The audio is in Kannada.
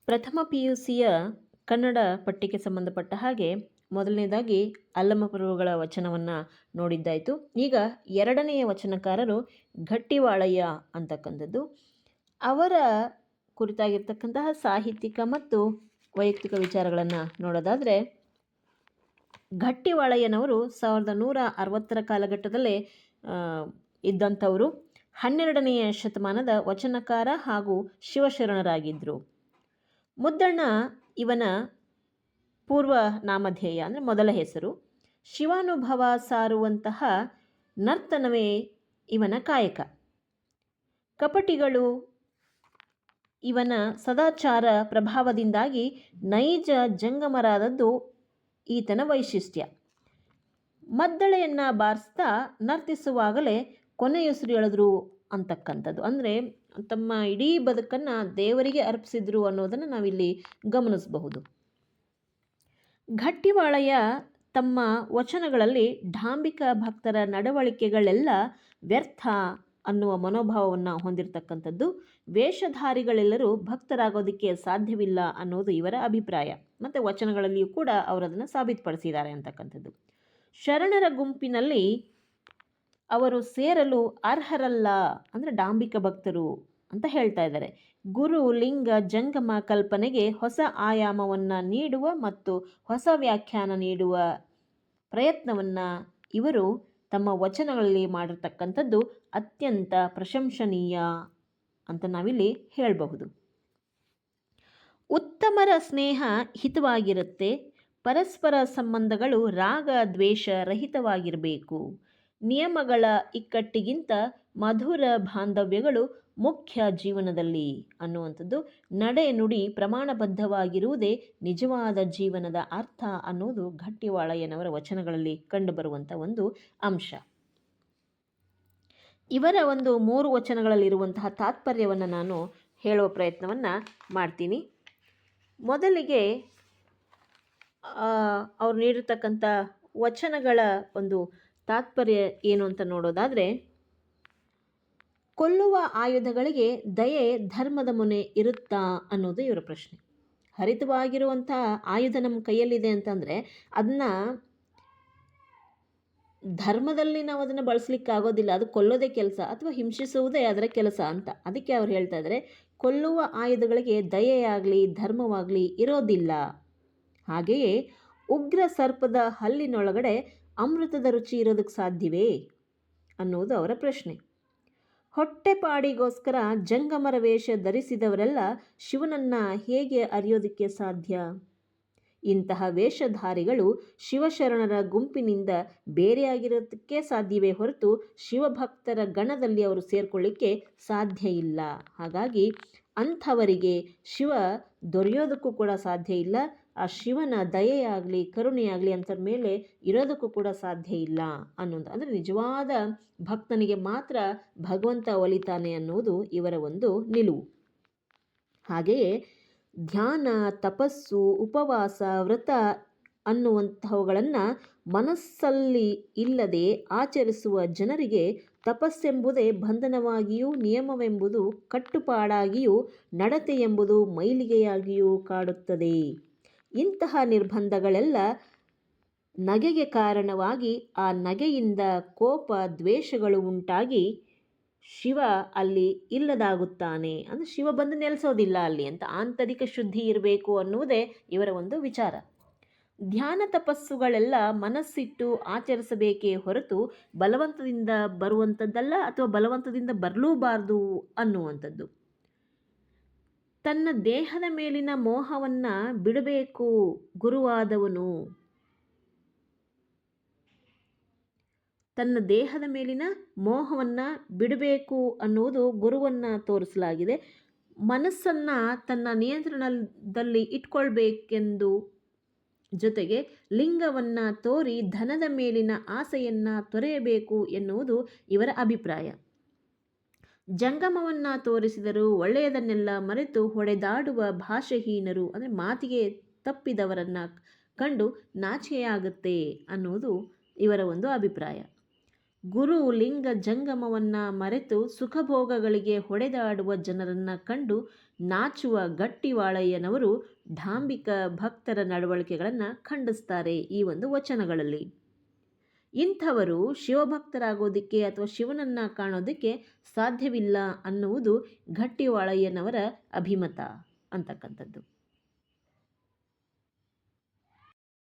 ಪ್ರಥಮ PUCಯ ಕನ್ನಡ ಪಠ್ಯಕ್ಕೆ ಸಂಬಂಧಪಟ್ಟ ಹಾಗೆ ಮೊದಲನೇದಾಗಿ ಅಲ್ಲಮಪ್ರಭುಗಳ ವಚನವನ್ನು ನೋಡಿದ್ದಾಯಿತು. ಈಗ ಎರಡನೆಯ ವಚನಕಾರರು ಗಟ್ಟಿವಾಳಯ್ಯ ಅಂತಕ್ಕಂಥದ್ದು. ಅವರ ಕುರಿತಾಗಿರ್ತಕ್ಕಂತಹ ಸಾಹಿತ್ಯಿಕ ಮತ್ತು ವೈಯಕ್ತಿಕ ವಿಚಾರಗಳನ್ನು ನೋಡೋದಾದರೆ, ಗಟ್ಟಿವಾಳಯ್ಯನವರು 1160ರ ಕಾಲಘಟ್ಟದಲ್ಲೇ ಇದ್ದಂಥವರು. 12ನೆಯ ಶತಮಾನದ ವಚನಕಾರ ಹಾಗೂ ಶಿವಶರಣರಾಗಿದ್ದರು. ಮುದ್ದಣ್ಣ ಇವನ ಪೂರ್ವ ನಾಮಧೇಯ, ಅಂದರೆ ಮೊದಲ ಹೆಸರು. ಶಿವಾನುಭವ ಸಾರುವಂತಹ ನರ್ತನವೇ ಇವನ ಕಾಯಕ. ಕಪಟಿಗಳು ಇವನ ಸದಾಚಾರ ಪ್ರಭಾವದಿಂದಾಗಿ ನೈಜ ಜಂಗಮರಾದದ್ದು ಈತನ ವೈಶಿಷ್ಟ್ಯ. ಮದ್ದಳೆಯನ್ನು ಬಾರಿಸ್ತಾ ನರ್ತಿಸುವಾಗಲೇ ಕೊನೆಯುಸಿರು ಎಳೆದ್ರು ಅಂತಕ್ಕಂಥದ್ದು, ಅಂದರೆ ತಮ್ಮ ಇಡೀ ಬದುಕನ್ನು ದೇವರಿಗೆ ಅರ್ಪಿಸಿದ್ರು ಅನ್ನೋದನ್ನು ನಾವಿಲ್ಲಿ ಗಮನಿಸಬಹುದು. ಗಟ್ಟಿವಾಳಯ್ಯ ತಮ್ಮ ವಚನಗಳಲ್ಲಿ ಡಾಂಬಿಕ ಭಕ್ತರ ನಡವಳಿಕೆಗಳೆಲ್ಲ ವ್ಯರ್ಥ ಅನ್ನುವ ಮನೋಭಾವವನ್ನು ಹೊಂದಿರತಕ್ಕಂಥದ್ದು. ವೇಷಧಾರಿಗಳೆಲ್ಲರೂ ಭಕ್ತರಾಗೋದಕ್ಕೆ ಸಾಧ್ಯವಿಲ್ಲ ಅನ್ನೋದು ಇವರ ಅಭಿಪ್ರಾಯ, ಮತ್ತು ವಚನಗಳಲ್ಲಿಯೂ ಕೂಡ ಅವರು ಅದನ್ನು ಸಾಬೀತುಪಡಿಸಿದ್ದಾರೆ ಅಂತಕ್ಕಂಥದ್ದು. ಶರಣರ ಗುಂಪಿನಲ್ಲಿ ಅವರು ಸೇರಲು ಅರ್ಹರಲ್ಲ, ಅಂದರೆ ಡಾಂಬಿಕ ಭಕ್ತರು ಅಂತ ಹೇಳ್ತಾ ಇದ್ದಾರೆ. ಗುರು ಲಿಂಗ ಜಂಗಮ ಕಲ್ಪನೆಗೆ ಹೊಸ ಆಯಾಮವನ್ನು ನೀಡುವ ಮತ್ತು ಹೊಸ ವ್ಯಾಖ್ಯಾನ ನೀಡುವ ಪ್ರಯತ್ನವನ್ನು ಇವರು ತಮ್ಮ ವಚನಗಳಲ್ಲಿ ಮಾಡಿರ್ತಕ್ಕಂಥದ್ದು ಅತ್ಯಂತ ಪ್ರಶಂಸನೀಯ ಅಂತ ನಾವಿಲ್ಲಿ ಹೇಳಬಹುದು. ಉತ್ತಮರ ಸ್ನೇಹ ಹಿತವಾಗಿರುತ್ತೆ. ಪರಸ್ಪರ ಸಂಬಂಧಗಳು ರಾಗ ದ್ವೇಷ ರಹಿತವಾಗಿರಬೇಕು. ನಿಯಮಗಳ ಇಕ್ಕಟ್ಟಿಗಿಂತ ಮಧುರ ಬಾಂಧವ್ಯಗಳು ಮುಖ್ಯ ಜೀವನದಲ್ಲಿ ಅನ್ನುವಂಥದ್ದು. ನಡೆ ನುಡಿ ಪ್ರಮಾಣಬದ್ಧವಾಗಿರುವುದೇ ನಿಜವಾದ ಜೀವನದ ಅರ್ಥ ಅನ್ನೋದು ಗಟ್ಟಿವಾಳಯ್ಯನವರ ವಚನಗಳಲ್ಲಿ ಕಂಡುಬರುವಂಥ ಒಂದು ಅಂಶ. ಇವರ ಒಂದು 3 ವಚನಗಳಲ್ಲಿರುವಂತಹ ತಾತ್ಪರ್ಯವನ್ನು ನಾನು ಹೇಳುವ ಪ್ರಯತ್ನವನ್ನು ಮಾಡ್ತೀನಿ. ಮೊದಲಿಗೆ ಅವ್ರು ನೀಡಿರ್ತಕ್ಕಂಥ ವಚನಗಳ ಒಂದು ತಾತ್ಪರ್ಯ ಏನು ಅಂತ ನೋಡೋದಾದರೆ, ಕೊಲ್ಲುವ ಆಯುಧಗಳಿಗೆ ದಯೆ ಧರ್ಮದ ಮೊನೆ ಇರುತ್ತಾ ಅನ್ನೋದು ಇವರ ಪ್ರಶ್ನೆ. ಹರಿತವಾಗಿರುವಂಥ ಆಯುಧ ನಮ್ಮ ಕೈಯಲ್ಲಿದೆ ಅಂತಂದರೆ ಅದನ್ನು ಧರ್ಮದಲ್ಲಿ ನಾವು ಅದನ್ನು ಬಳಸಲಿಕ್ಕೆ ಆಗೋದಿಲ್ಲ, ಅದು ಕೊಲ್ಲೋದೇ ಕೆಲಸ ಅಥವಾ ಹಿಂಸಿಸುವುದೇ ಅದರ ಕೆಲಸ ಅಂತ. ಅದಕ್ಕೆ ಅವ್ರು ಹೇಳ್ತಾ ಇದ್ದಾರೆ, ಕೊಲ್ಲುವ ಆಯುಧಗಳಿಗೆ ದಯೆಯಾಗಲಿ ಧರ್ಮವಾಗಲಿ ಇರೋದಿಲ್ಲ. ಹಾಗೆಯೇ ಉಗ್ರ ಸರ್ಪದ ಹಲ್ಲಿನೊಳಗಡೆ ಅಮೃತದ ರುಚಿ ಇರೋದಕ್ಕೆ ಸಾಧ್ಯವೇ ಅನ್ನೋದು ಅವರ ಪ್ರಶ್ನೆ. ಹೊಟ್ಟೆಪಾಡಿಗೋಸ್ಕರ ಜಂಗಮರ ವೇಷ ಧರಿಸಿದವರೆಲ್ಲ ಶಿವನನ್ನು ಹೇಗೆ ಅರಿಯೋದಕ್ಕೆ ಸಾಧ್ಯ? ಇಂತಹ ವೇಷಧಾರಿಗಳು ಶಿವಶರಣರ ಗುಂಪಿನಿಂದ ಬೇರೆಯಾಗಿರೋದಕ್ಕೆ ಸಾಧ್ಯವೇ ಹೊರತು ಶಿವಭಕ್ತರ ಗಣದಲ್ಲಿ ಅವರು ಸೇರ್ಕೊಳ್ಳಿಕ್ಕೆ ಸಾಧ್ಯ ಇಲ್ಲ. ಹಾಗಾಗಿ ಅಂಥವರಿಗೆ ಶಿವ ದೊರೆಯೋದಕ್ಕೂ ಕೂಡ ಸಾಧ್ಯ ಇಲ್ಲ. ಆ ಶಿವನ ದಯೆಯಾಗಲಿ ಕರುಣೆಯಾಗಲಿ ಅಂಥವ್ರ ಮೇಲೆ ಇರೋದಕ್ಕೂ ಕೂಡ ಸಾಧ್ಯ ಇಲ್ಲ ಅನ್ನೋದು. ಅಂದರೆ ನಿಜವಾದ ಭಕ್ತನಿಗೆ ಮಾತ್ರ ಭಗವಂತ ಒಲಿತಾನೆ ಅನ್ನೋದು ಇವರ ಒಂದು ನಿಲುವು. ಹಾಗೆಯೇ ಧ್ಯಾನ, ತಪಸ್ಸು, ಉಪವಾಸ, ವ್ರತ ಅನ್ನುವಂಥವುಗಳನ್ನು ಮನಸ್ಸಲ್ಲಿ ಇಲ್ಲದೆ ಆಚರಿಸುವ ಜನರಿಗೆ ತಪಸ್ಸೆಂಬುದೇ ಬಂಧನವಾಗಿಯೂ, ನಿಯಮವೆಂಬುದು ಕಟ್ಟುಪಾಡಾಗಿಯೂ, ನಡತೆ ಎಂಬುದು ಮೈಲಿಗೆಯಾಗಿಯೂ ಕಾಡುತ್ತದೆ. ಇಂತಹ ನಿರ್ಬಂಧಗಳೆಲ್ಲ ನಗೆಗೆ ಕಾರಣವಾಗಿ ಆ ನಗೆಯಿಂದ ಕೋಪ ದ್ವೇಷಗಳು ಉಂಟಾಗಿ ಶಿವ ಅಲ್ಲಿ ಇಲ್ಲದಾಗುತ್ತಾನೆ. ಅಂದರೆ ಶಿವ ಬಂದು ನೆಲೆಸೋದಿಲ್ಲ ಅಲ್ಲಿ ಅಂತ. ಆಂತರಿಕ ಶುದ್ಧಿ ಇರಬೇಕು ಅನ್ನುವುದೇ ಇವರ ಒಂದು ವಿಚಾರ. ಧ್ಯಾನ ತಪಸ್ಸುಗಳೆಲ್ಲ ಮನಸ್ಸಿಟ್ಟು ಆಚರಿಸಬೇಕೇ ಹೊರತು ಬಲವಂತದಿಂದ ಬರುವಂಥದ್ದಲ್ಲ, ಅಥವಾ ಬಲವಂತದಿಂದ ಬರಲೂಬಾರ್ದು ಅನ್ನುವಂಥದ್ದು. ತನ್ನ ದೇಹದ ಮೇಲಿನ ಮೋಹವನ್ನು ಬಿಡಬೇಕು ಗುರುವಾದವನು. ತನ್ನ ದೇಹದ ಮೇಲಿನ ಮೋಹವನ್ನು ಬಿಡಬೇಕು ಅನ್ನುವುದು ಗುರುವನ್ನು ತೋರಿಸಲಾಗಿದೆ. ಮನಸ್ಸನ್ನು ತನ್ನ ನಿಯಂತ್ರಣದಲ್ಲಿ ಇಟ್ಕೊಳ್ಬೇಕೆಂದು, ಜೊತೆಗೆ ಲಿಂಗವನ್ನು ತೋರಿ ಧನದ ಮೇಲಿನ ಆಸೆಯನ್ನು ತೊರೆಯಬೇಕು ಎನ್ನುವುದು ಇವರ ಅಭಿಪ್ರಾಯ. ಜಂಗಮವನ್ನು ತೋರಿಸಿದರೂ ಒಳ್ಳೆಯದನ್ನೆಲ್ಲ ಮರೆತು ಹೊಡೆದಾಡುವ ಭಾಷೆಹೀನರು, ಅಂದರೆ ಮಾತಿಗೆ ತಪ್ಪಿದವರನ್ನು ಕಂಡು ನಾಚಿಕೆಯಾಗುತ್ತೆ ಅನ್ನುವುದು ಇವರ ಒಂದು ಅಭಿಪ್ರಾಯ. ಗುರು ಲಿಂಗ ಜಂಗಮವನ್ನು ಮರೆತು ಸುಖಭೋಗಗಳಿಗೆ ಹೊಡೆದಾಡುವ ಜನರನ್ನು ಕಂಡು ನಾಚುವ ಗಟ್ಟಿವಾಳಯ್ಯನವರು ಢಾಂಬಿಕ ಭಕ್ತರ ನಡವಳಿಕೆಗಳನ್ನು ಖಂಡಿಸ್ತಾರೆ ಈ ಒಂದು ವಚನಗಳಲ್ಲಿ. ಇಂಥವರು ಶಿವಭಕ್ತರಾಗೋದಕ್ಕೆ ಅಥವಾ ಶಿವನನ್ನು ಕಾಣೋದಕ್ಕೆ ಸಾಧ್ಯವಿಲ್ಲ ಅನ್ನುವುದು ಗಟ್ಟಿವಾಳಯ್ಯನವರ ಅಭಿಮತ ಅಂತಕ್ಕಂಥದ್ದು.